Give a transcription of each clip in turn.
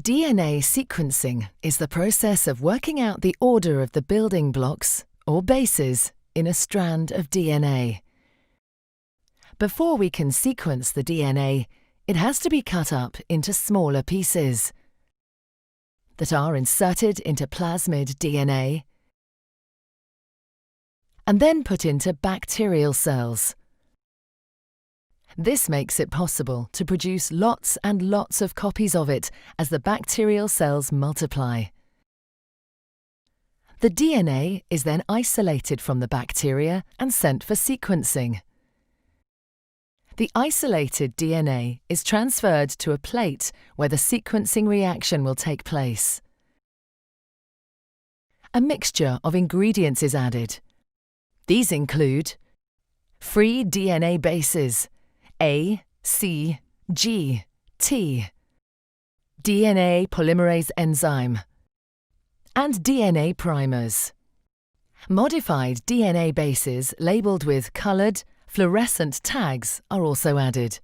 DNA sequencing is the process of working out the order of the building blocks, or bases, in a strand of DNA. Before we can sequence the DNA, it has to be cut up into smaller pieces that are inserted into plasmid DNA and then put into bacterial cells. This makes it possible to produce lots and lots of copies of it as the bacterial cells multiply. The DNA is then isolated from the bacteria and sent for sequencing. The isolated DNA is transferred to a plate where the sequencing reaction will take place. A mixture of ingredients is added. These include free DNA bases A, C, G, T, DNA polymerase enzyme, and DNA primers. Modified DNA bases labelled with coloured, fluorescent tags are also added.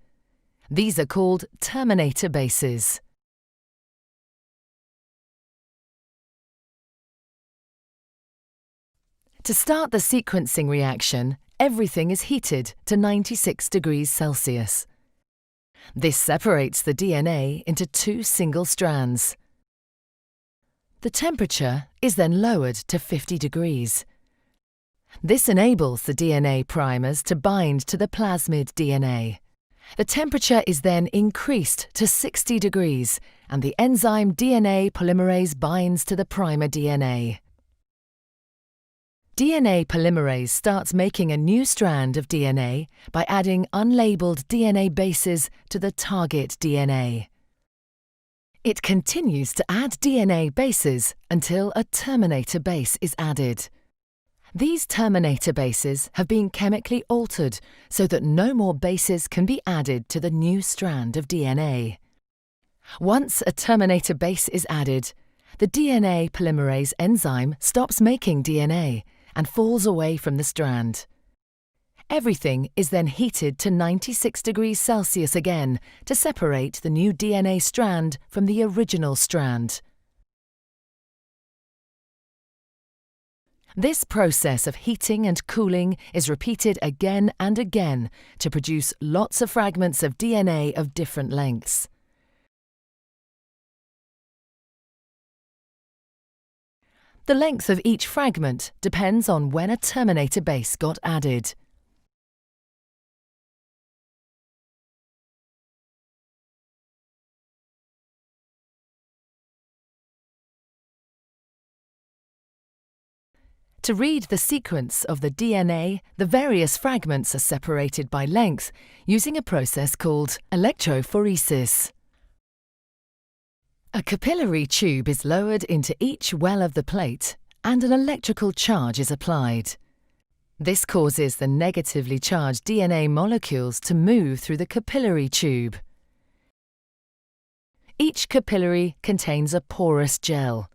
These are called terminator bases. To start the sequencing reaction, everything is heated to 96 degrees Celsius. This separates the DNA into two single strands. The temperature is then lowered to 50 degrees. This enables the DNA primers to bind to the plasmid DNA. The temperature is then increased to 60 degrees and the enzyme DNA polymerase binds to the primer DNA. DNA polymerase starts making a new strand of DNA by adding unlabeled DNA bases to the target DNA. It continues to add DNA bases until a terminator base is added. These terminator bases have been chemically altered so that no more bases can be added to the new strand of DNA. Once a terminator base is added, the DNA polymerase enzyme stops making DNA and falls away from the strand. Everything is then heated to 96 degrees Celsius again to separate the new DNA strand from the original strand. This process of heating and cooling is repeated again and again to produce lots of fragments of DNA of different lengths. The length of each fragment depends on when a terminator base got added. To read the sequence of the DNA, the various fragments are separated by length using a process called electrophoresis. A capillary tube is lowered into each well of the plate and an electrical charge is applied. This causes the negatively charged DNA molecules to move through the capillary tube. Each capillary contains a porous gel.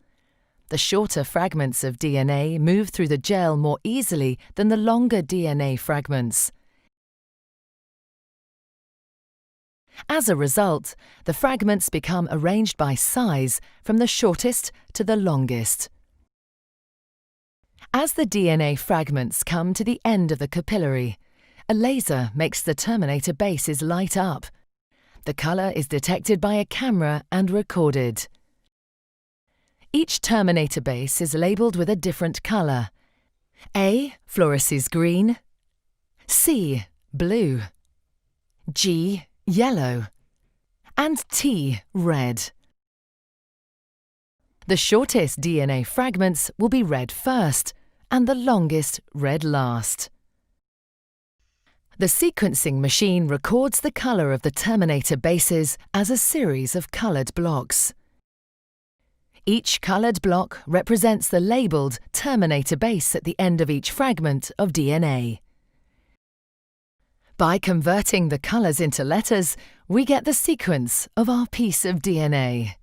The shorter fragments of DNA move through the gel more easily than the longer DNA fragments. As a result, the fragments become arranged by size from the shortest to the longest. As the DNA fragments come to the end of the capillary, a laser makes the terminator bases light up. The colour is detected by a camera and recorded. Each terminator base is labelled with a different colour. A fluoresces green, C blue, G yellow, and T red. The shortest DNA fragments will be read first and the longest read last. The sequencing machine records the colour of the terminator bases as a series of coloured blocks. Each coloured block represents the labelled terminator base at the end of each fragment of DNA. By converting the colours into letters, we get the sequence of our piece of DNA.